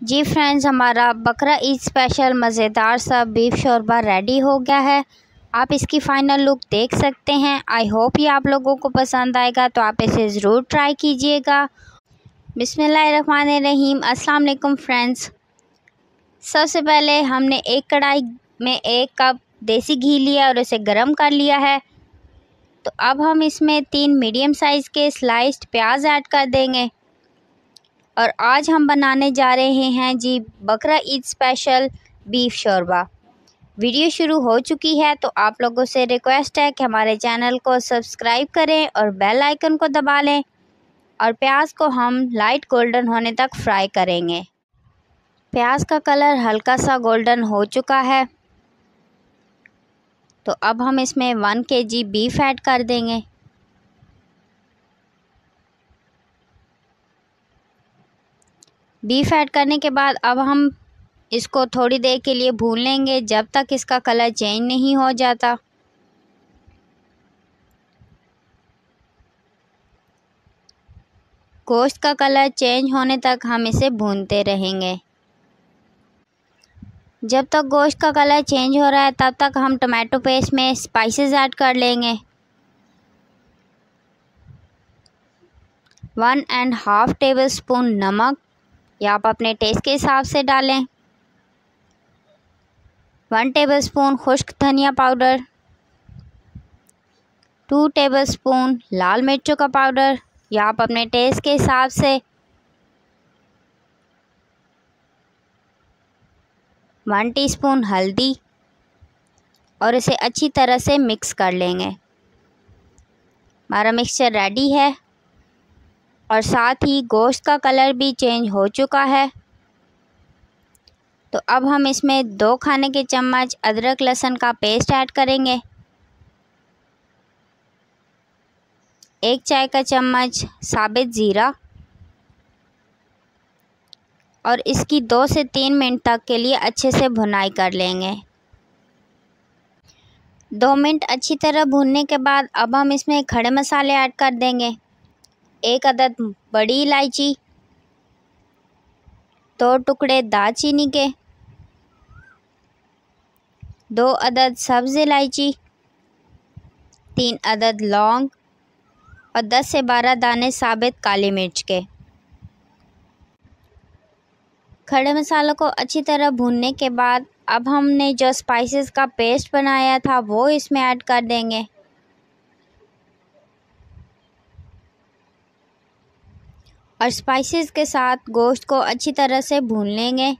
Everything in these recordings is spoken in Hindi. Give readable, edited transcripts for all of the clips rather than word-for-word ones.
जी फ्रेंड्स, हमारा बकरा ईद स्पेशल मज़ेदार सा बीफ शोरबा रेडी हो गया है। आप इसकी फ़ाइनल लुक देख सकते हैं। आई होप ये आप लोगों को पसंद आएगा, तो आप इसे ज़रूर ट्राई कीजिएगा। बिस्मिल्लाहिर्रहमानिर्रहीम। अस्सलाम वालेकुम फ्रेंड्स। सबसे पहले हमने एक कढ़ाई में 1 कप देसी घी लिया और इसे गर्म कर लिया है। तो अब हम इसमें 3 मीडियम साइज़ के स्लाइस्ड प्याज ऐड कर देंगे। और आज हम बनाने जा रहे हैं जी बकरा ईद स्पेशल बीफ शोरबा। वीडियो शुरू हो चुकी है, तो आप लोगों से रिक्वेस्ट है कि हमारे चैनल को सब्सक्राइब करें और बेल आइकन को दबा लें। और प्याज को हम लाइट गोल्डन होने तक फ्राई करेंगे। प्याज का कलर हल्का सा गोल्डन हो चुका है, तो अब हम इसमें 1 kg बीफ ऐड कर देंगे। बीफ ऐड करने के बाद अब हम इसको थोड़ी देर के लिए भून लेंगे, जब तक इसका कलर चेंज नहीं हो जाता। गोश्त का कलर चेंज होने तक हम इसे भूनते रहेंगे। जब तक गोश्त का कलर चेंज हो रहा है, तब तक हम टमाटो पेस्ट में स्पाइसेस ऐड कर लेंगे। 1.5 टेबलस्पून नमक, या आप अपने टेस्ट के हिसाब से डालें। 1 टेबलस्पून खुश्क धनिया पाउडर, 2 टेबलस्पून लाल मिर्चों का पाउडर, या आप अपने टेस्ट के हिसाब से। 1 टीस्पून हल्दी, और इसे अच्छी तरह से मिक्स कर लेंगे। हमारा मिक्सचर रेडी है और साथ ही गोश्त का कलर भी चेंज हो चुका है। तो अब हम इसमें 2 खाने के चम्मच अदरक लहसुन का पेस्ट ऐड करेंगे। 1 चाय का चम्मच साबित ज़ीरा, और इसकी 2 से 3 मिनट तक के लिए अच्छे से भुनाई कर लेंगे। 2 मिनट अच्छी तरह भूनने के बाद अब हम इसमें खड़े मसाले ऐड कर देंगे। 1 अदद बड़ी इलायची, 2 टुकड़े दालचीनी के, 2 अदद सब्ज़ इलायची, 3 अदद लौंग, और 10 से 12 दाने साबित काली मिर्च के। खड़े मसालों को अच्छी तरह भूनने के बाद अब हमने जो स्पाइसेस का पेस्ट बनाया था वो इसमें ऐड कर देंगे। और स्पाइसेस के साथ गोश्त को अच्छी तरह से भून लेंगे,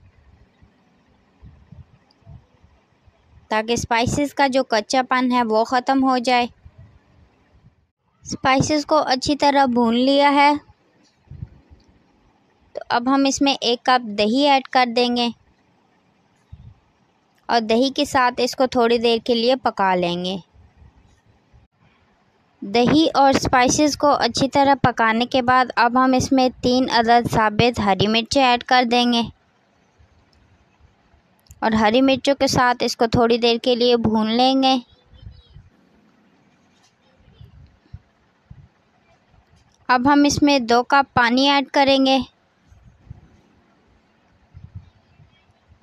ताकि स्पाइसेस का जो कच्चापन है वो ख़त्म हो जाए। स्पाइसेस को अच्छी तरह भून लिया है, तो अब हम इसमें 1 कप दही ऐड कर देंगे और दही के साथ इसको थोड़ी देर के लिए पका लेंगे। दही और स्पाइसेस को अच्छी तरह पकाने के बाद अब हम इसमें 3 अदद साबित हरी मिर्चें ऐड कर देंगे और हरी मिर्चों के साथ इसको थोड़ी देर के लिए भून लेंगे। अब हम इसमें 2 कप पानी ऐड करेंगे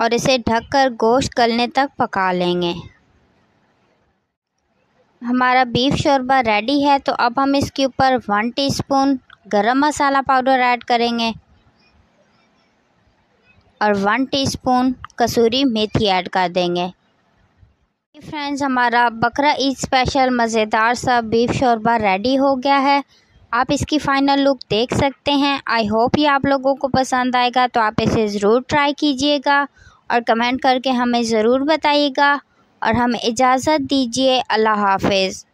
और इसे ढककर गोश्त गलने तक पका लेंगे। हमारा बीफ शोरबा रेडी है, तो अब हम इसके ऊपर 1 टीस्पून गरम मसाला पाउडर ऐड करेंगे और 1 टीस्पून कसूरी मेथी ऐड कर देंगे। फ्रेंड्स, हमारा बकरा ईद स्पेशल मज़ेदार सा बीफ शोरबा रेडी हो गया है। आप इसकी फ़ाइनल लुक देख सकते हैं। आई होप ये आप लोगों को पसंद आएगा, तो आप इसे ज़रूर ट्राई कीजिएगा और कमेंट करके हमें ज़रूर बताइएगा। और हमें इजाज़त दीजिए। अल्लाह हाफ़िज़।